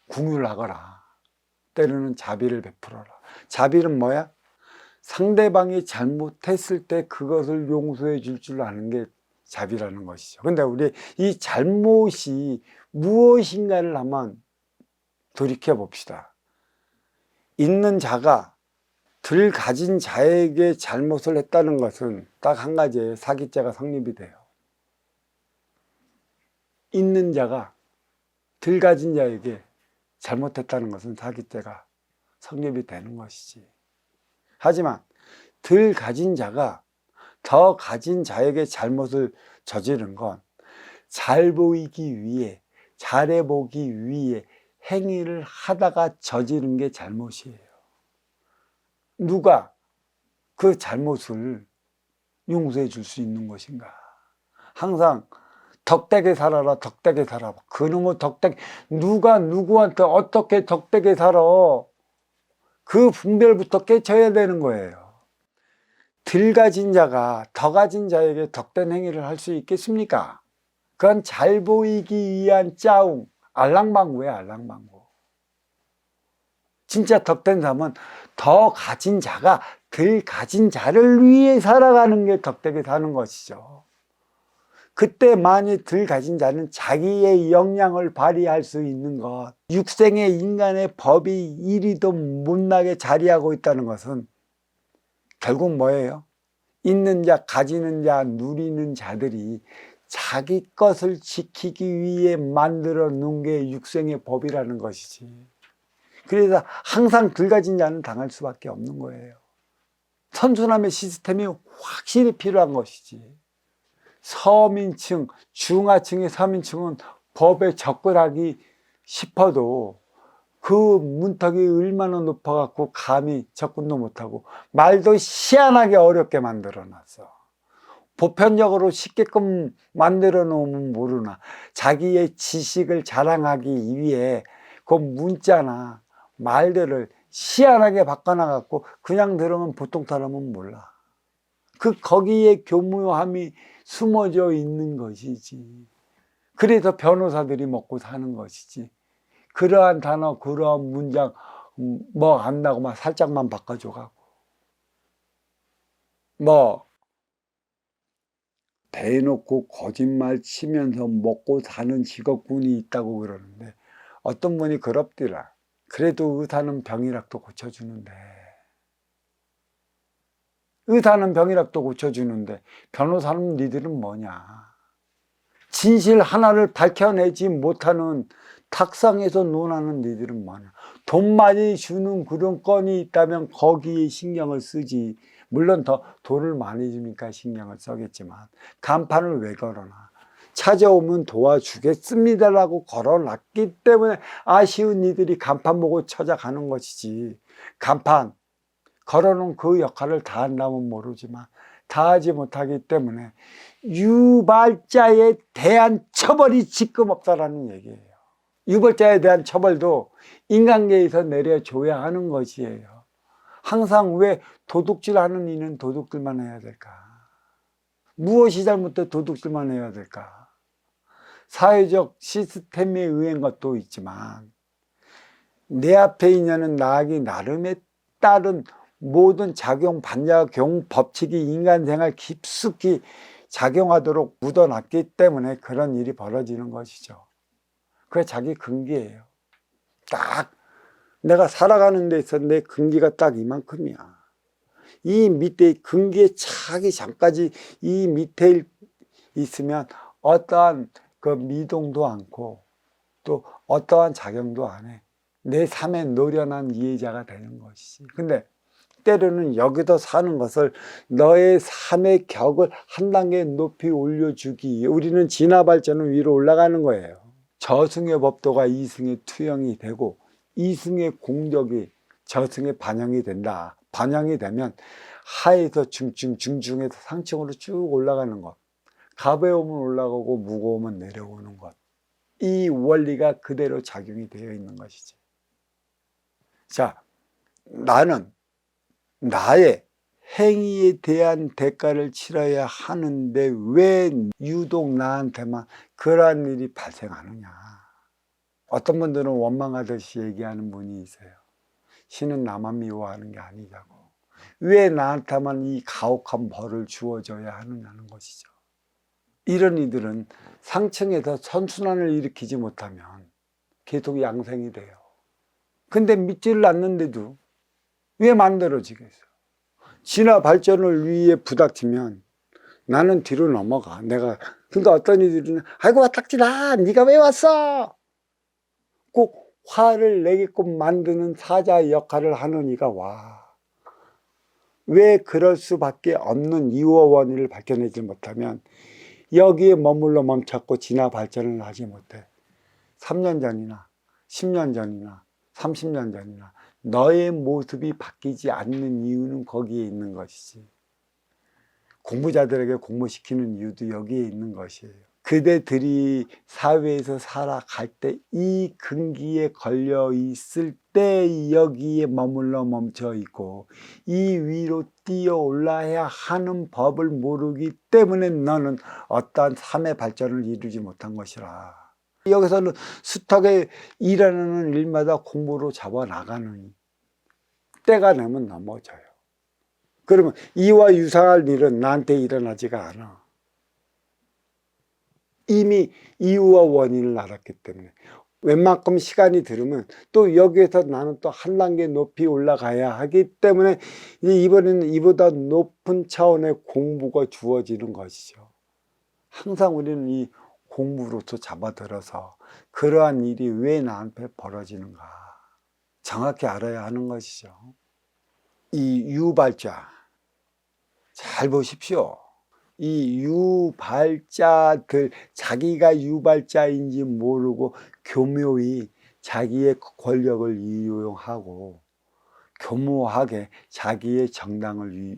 궁율하거라. 때로는 자비를 베풀어라. 자비는 뭐야? 상대방이 잘못했을 때 그것을 용서해 줄 아는 게 자비라는 것이죠. 근데 우리 이 잘못이 무엇인가를 한번 돌이켜 봅시다. 있는 자가 덜 가진 자에게 잘못을 했다는 것은 딱 한 가지예요. 사기죄가 성립이 돼요. 있는 자가 덜 가진 자에게 잘못했다는 것은 사기죄가 성립이 되는 것이지. 하지만 덜 가진 자가 더 가진 자에게 잘못을 저지른 건 잘 보이기 위해, 잘해 보기 위해 행위를 하다가 저지른 게 잘못이에요. 누가 그 잘못을 용서해 줄 수 있는 것인가? 항상 덕되게 살아라, 덕되게 살아. 그놈의 덕되게, 누가 누구한테 어떻게 덕되게 살아? 그 분별부터 깨쳐야 되는 거예요. 덜 가진 자가 더 가진 자에게 덕된 행위를 할 수 있겠습니까? 그건 잘 보이기 위한 짜움, 알랑방구야, 알랑방구. 진짜 덕된 사람은 더 가진 자가 덜 가진 자를 위해 살아가는 게 덕되게 사는 것이죠. 그때만이 덜 가진 자는 자기의 역량을 발휘할 수 있는 것, 육생의 인간의 법이 이리도 못나게 자리하고 있다는 것은 결국 뭐예요? 있는 자, 가지는 자, 누리는 자들이 자기 것을 지키기 위해 만들어 놓은 게 육생의 법이라는 것이지. 그래서 항상 덜 가진 자는 당할 수밖에 없는 거예요. 선순환의 시스템이 확실히 필요한 것이지. 서민층, 중하층의 서민층은 법에 접근하기 싶어도 그 문턱이 얼마나 높아갖고 감히 접근도 못하고 말도 희한하게 어렵게 만들어놨어. 보편적으로 쉽게끔 만들어 놓으면 모르나 자기의 지식을 자랑하기 위해 그 문자나 말들을 희한하게 바꿔놔갖고 그냥 들으면 보통 사람은 몰라. 거기에 교묘함이 숨어져 있는 것이지. 그래서 변호사들이 먹고 사는 것이지. 그러한 단어, 그러한 문장 뭐 안다고 막 살짝만 바꿔줘가고 뭐 대놓고 거짓말 치면서 먹고 사는 직업군이 있다고 그러는데 어떤 분이 그럽디라. 그래도 의사는 병이라도 고쳐주는데 의사는 병이라도 고쳐주는데 변호사는 니들은 뭐냐. 진실 하나를 밝혀내지 못하는 탁상에서 논하는 니들은 뭐냐. 돈 많이 주는 그런 건이 있다면 거기에 신경을 쓰지. 물론 더 돈을 많이 주니까 신경을 써겠지만 간판을 왜 걸어놔. 찾아오면 도와주겠습니다라고 걸어놨기 때문에 아쉬운 이들이 간판 보고 찾아가는 것이지. 간판 걸어놓은 그 역할을 다 한다면 모르지만 다 하지 못하기 때문에 유발자에 대한 처벌이 지금 없다라는 얘기예요. 유발자에 대한 처벌도 인간계에서 내려줘야 하는 것이에요. 항상 왜 도둑질하는 이는 도둑질만 해야 될까? 무엇이 잘못돼 도둑질만 해야 될까? 사회적 시스템에 의한 것도 있지만 내 앞에 있는 나에게 나름에 따른 모든 작용, 반작용, 법칙이 인간 생활 깊숙이 작용하도록 묻어놨기 때문에 그런 일이 벌어지는 것이죠. 그게 자기 근기예요. 딱 내가 살아가는 데 있어 내 근기가 딱 이만큼이야. 이 밑에 근기에 차기 전까지 이 밑에 있으면 어떠한 그 미동도 않고 또 어떠한 작용도 안 해. 내 삶에 노련한 이해자가 되는 것이지. 근데 때로는 여기서 사는 것을 너의 삶의 격을 한 단계 높이 올려주기 위해 우리는 진화 발전은 위로 올라가는 거예요. 저승의 법도가 이승의 투영이 되고 이승의 공덕이 저승의 반영이 된다. 반영이 되면 하에서 중증, 중증에서 상층으로 쭉 올라가는 것. 가벼우면 올라가고 무거우면 내려오는 것. 이 원리가 그대로 작용이 되어 있는 것이지. 자, 나는 나의 행위에 대한 대가를 치러야 하는데 왜 유독 나한테만 그러한 일이 발생하느냐. 어떤 분들은 원망하듯이 얘기하는 분이 있어요. 신은 나만 미워하는 게 아니냐고. 왜 나한테만 이 가혹한 벌을 주어져야 하느냐는 것이죠. 이런 이들은 상층에서 선순환을 일으키지 못하면 계속 양생이 돼요. 근데 믿지를 않는데도 왜 만들어지겠어? 진화 발전을 위해 부닥치면 나는 뒤로 넘어가. 그러니까 어떤 이들은 아이고 닥치라 네가 왜 왔어? 꼭 화를 내게끔 만드는 사자 역할을 하는 이가 와. 왜 그럴 수밖에 없는 이유와 원인을 밝혀내지 못하면 여기에 머물러 멈췄고 진화 발전을 하지 못해. 3년 전이나 10년 전이나 30년 전이나 너의 모습이 바뀌지 않는 이유는 거기에 있는 것이지. 공부자들에게 공부시키는 이유도 여기에 있는 것이에요. 그대들이 사회에서 살아갈 때 이 근기에 걸려 있을 때 여기에 머물러 멈춰 있고 이 위로 뛰어 올라야 하는 법을 모르기 때문에 너는 어떠한 삶의 발전을 이루지 못한 것이라. 여기서는 숱하게 일어나는 일마다 공부로 잡아나가는 때가 되면 넘어져요. 그러면 이와 유사할 일은 나한테 일어나지가 않아. 이미 이유와 원인을 알았기 때문에. 웬만큼 시간이 들으면 또 여기에서 나는 또 한 단계 높이 올라가야 하기 때문에 이번에는 이보다 높은 차원의 공부가 주어지는 것이죠. 항상 우리는 이 공부로서 잡아들어서 그러한 일이 왜 나한테 벌어지는가 정확히 알아야 하는 것이죠. 이 유발자 잘 보십시오. 이 유발자들, 자기가 유발자인지 모르고 교묘히 자기의 권력을 이용하고 교모하게 자기의 정당을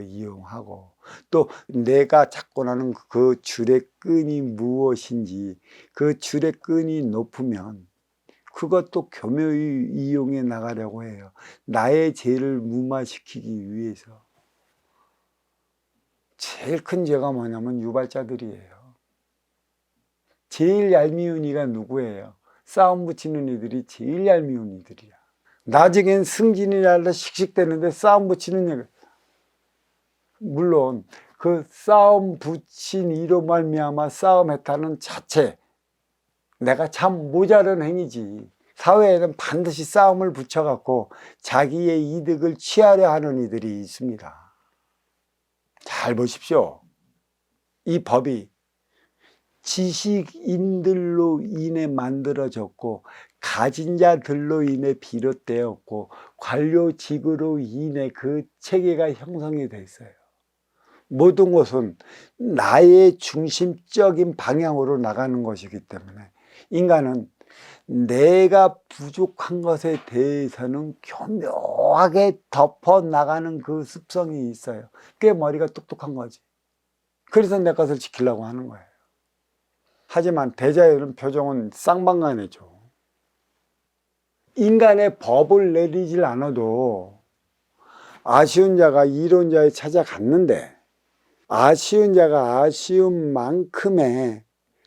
이용하고 또 내가 작권하는 그 줄의 끈이 무엇인지 그 줄의 끈이 높으면 그것도 교묘히 이용해 나가려고 해요. 나의 죄를 무마시키기 위해서. 제일 큰 죄가 뭐냐면 유발자들이에요. 제일 얄미운 이가 누구예요? 싸움 붙이는 이들이 제일 얄미운 이들이야. 나중엔 승진이라도 씩씩대는데 싸움 붙이는 얘기. 물론 그 싸움 붙인 이로 말미암아 싸움했다는 자체 내가 참 모자란 행위지. 사회에는 반드시 싸움을 붙여갖고 자기의 이득을 취하려 하는 이들이 있습니다. 잘 보십시오. 이 법이 지식인들로 인해 만들어졌고 가진 자들로 인해 비롯되었고 관료직으로 인해 그 체계가 형성이 됐어요. 모든 것은 나의 중심적인 방향으로 나가는 것이기 때문에 인간은 내가 부족한 것에 대해서는 교묘하게 덮어나가는 그 습성이 있어요. 그게 머리가 똑똑한 거지. 그래서 내 것을 지키려고 하는 거예요. 하지만 대자연은 표정은 쌍방간이죠. 인간의 법을 내리질 않아도 아쉬운 자가 이론자에 찾아갔는데 아쉬운 자가 아쉬운 만큼의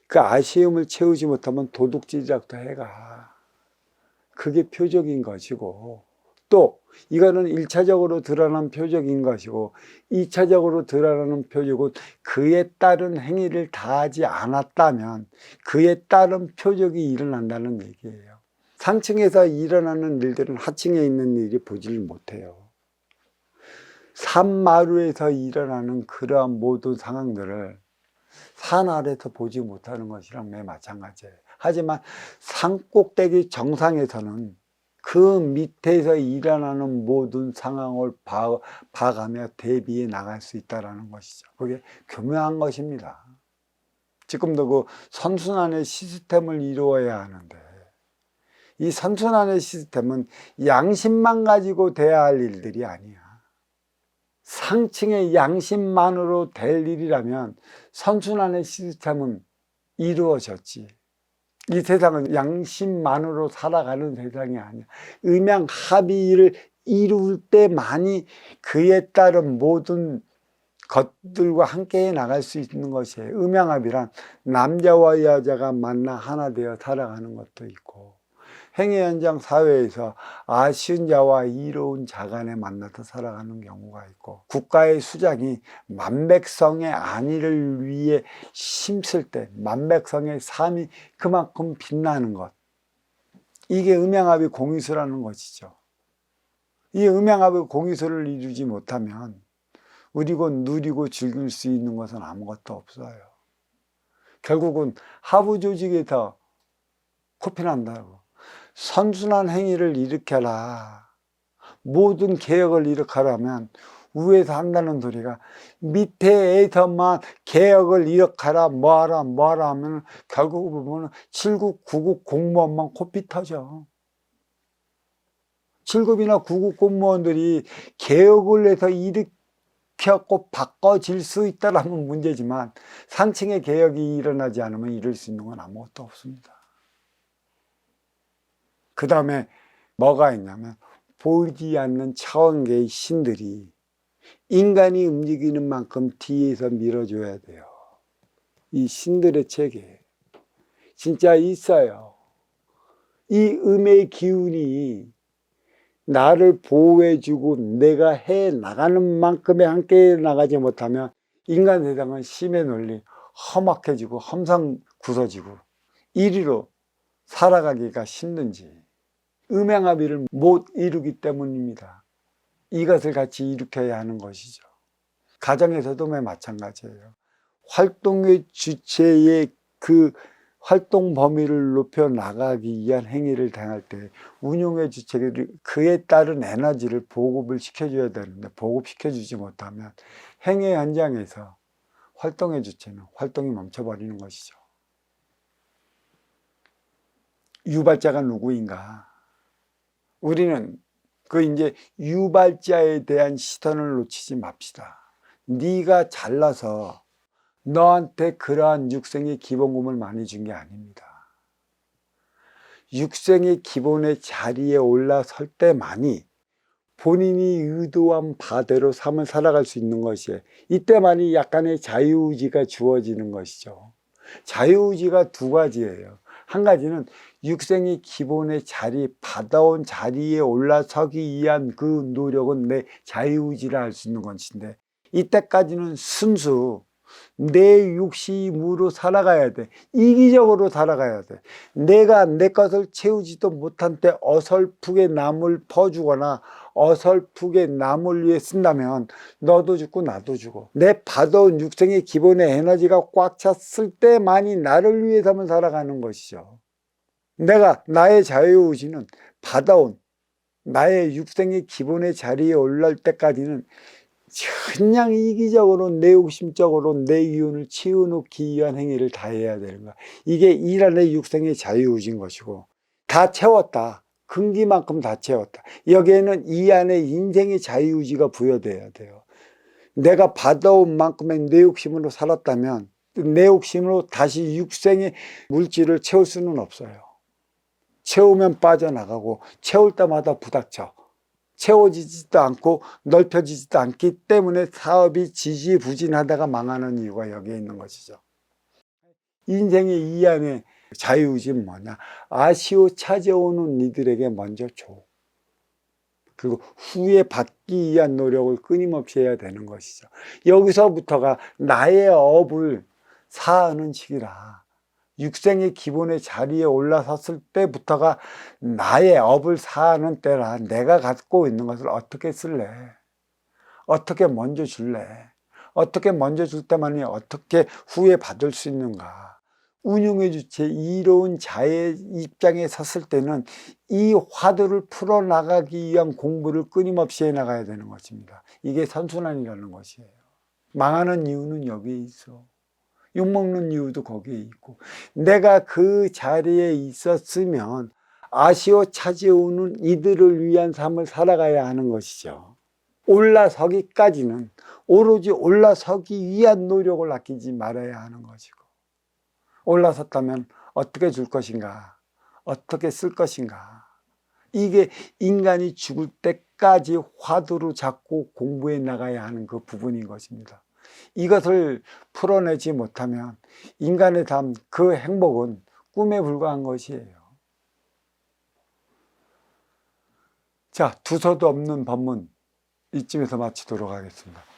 그 아쉬움을 채우지 못하면 도둑질이라도 해가. 그게 표적인 것이고 또 이거는 1차적으로 드러난 표적인 것이고 2차적으로 드러나는 표적은 그에 따른 행위를 다하지 않았다면 그에 따른 표적이 일어난다는 얘기예요. 상층에서 일어나는 일들은 하층에 있는 일이 보지를 못해요. 산마루에서 일어나는 그러한 모든 상황들을 산 아래서 보지 못하는 것이랑 매 마찬가지예요. 하지만 산꼭대기 정상에서는 그 밑에서 일어나는 모든 상황을 봐가며 대비해 나갈 수 있다는 것이죠. 그게 교묘한 것입니다. 지금도 그 선순환의 시스템을 이루어야 하는데 이 선순환의 시스템은 양심만 가지고 돼야 할 일들이 아니야. 상층의 양심만으로 될 일이라면 선순환의 시스템은 이루어졌지. 이 세상은 양심만으로 살아가는 세상이 아니야. 음양합의를 이룰 때만이 그에 따른 모든 것들과 함께 나갈 수 있는 것이에요. 음양합이란 남자와 여자가 만나 하나 되어 살아가는 것도 있고, 행위 현장 사회에서 아쉬운 자와 이로운 자 간에 만나서 살아가는 경우가 있고, 국가의 수장이 만백성의 안위를 위해 힘쓸 때 만백성의 삶이 그만큼 빛나는 것, 이게 음양합의 공의수라는 것이죠. 이 음양합의 공의수를 이루지 못하면 우리고 누리고 즐길 수 있는 것은 아무것도 없어요. 결국은 하부 조직에서 코피난다고. 선순환 행위를 일으켜라. 모든 개혁을 일으켜라면 위에서 한다는 소리가 밑에에서만 개혁을 일으켜라 뭐하라 하면 결국 보면 7급, 9급 공무원만 코피 터져. 7급이나 9급 공무원들이 개혁을 해서 일으켰고 바꿔질 수 있다라는 문제지만 상층의 개혁이 일어나지 않으면 이룰 수 있는 건 아무것도 없습니다. 그 다음에 뭐가 있냐면 보이지 않는 차원계의 신들이 인간이 움직이는 만큼 뒤에서 밀어줘야 돼요. 이 신들의 체계 진짜 있어요. 이 음의 기운이 나를 보호해주고 내가 해 나가는 만큼의 함께 나가지 못하면 인간 세상은 심의 논리 험악해지고 험상궂어지고 이리로 살아가기가 힘든지 음양합의를 못 이루기 때문입니다. 이것을 같이 일으켜야 하는 것이죠. 가정에서도 마찬가지예요. 활동의 주체의 그 활동 범위를 높여 나가기 위한 행위를 당할 때 운용의 주체들이 그에 따른 에너지를 보급을 시켜줘야 되는데 보급시켜주지 못하면 행위 현장에서 활동의 주체는 활동이 멈춰버리는 것이죠. 유발자가 누구인가? 우리는 이제 유발자에 대한 시선을 놓치지 맙시다. 네가 잘나서 너한테 그러한 육생의 기본금을 많이 준 게 아닙니다. 육생의 기본의 자리에 올라설 때만이 본인이 의도한 바대로 삶을 살아갈 수 있는 것이에요. 이때만이 약간의 자유의지가 주어지는 것이죠. 자유의지가 두 가지예요. 한 가지는 육생의 기본의 자리, 받아온 자리에 올라서기 위한 그 노력은 내 자유의지라 할 수 있는 것인데 이때까지는 순수 내 욕심으로 살아가야 돼. 이기적으로 살아가야 돼. 내가 내 것을 채우지도 못한 때 어설프게 남을 퍼주거나 어설프게 남을 위해 쓴다면 너도 죽고 나도 죽어. 내 받아온 육생의 기본의 에너지가 꽉 찼을 때만이 나를 위해서만 살아가는 것이죠. 내가 나의 자유의지는 받아온 나의 육생의 기본의 자리에 올라올 때까지는 그냥 이기적으로 내 욕심적으로 내 이윤을 채워놓기 위한 행위를 다 해야 되는 거야. 이게 일 안에 육생의 자유의지인 것이고 다 채웠다. 근기만큼 다 채웠다. 여기에는 이 안에 인생의 자유의지가 부여돼야 돼요. 내가 받아온 만큼의 내 욕심으로 살았다면 내 욕심으로 다시 육생의 물질을 채울 수는 없어요. 채우면 빠져나가고 채울 때마다 부닥쳐. 채워지지도 않고 넓혀지지도 않기 때문에 사업이 지지부진하다가 망하는 이유가 여기에 있는 것이죠. 인생의 이 안에 자유의지는 뭐냐? 아쉬워 찾아오는 이들에게 먼저 줘. 그리고 후에 받기 위한 노력을 끊임없이 해야 되는 것이죠. 여기서부터가 나의 업을 사하는 시기라. 육생의 기본의 자리에 올라섰을 때부터가 나의 업을 사하는 때라. 내가 갖고 있는 것을 어떻게 쓸래? 어떻게 먼저 줄래? 어떻게 먼저 줄 때만이 어떻게 후에 받을 수 있는가? 운용의 주체 이로운 자의 입장에 섰을 때는 이 화두를 풀어나가기 위한 공부를 끊임없이 해나가야 되는 것입니다. 이게 선순환이라는 것이에요. 망하는 이유는 여기에 있어. 욕먹는 이유도 거기에 있고 내가 그 자리에 있었으면 아쉬워 찾아오는 이들을 위한 삶을 살아가야 하는 것이죠. 올라서기까지는 오로지 올라서기 위한 노력을 아끼지 말아야 하는 것이고 올라섰다면 어떻게 줄 것인가 어떻게 쓸 것인가 이게 인간이 죽을 때까지 화두로 잡고 공부해 나가야 하는 그 부분인 것입니다. 이것을 풀어내지 못하면 인간의 삶, 그 행복은 꿈에 불과한 것이에요. 자, 두서도 없는 법문 이쯤에서 마치도록 하겠습니다.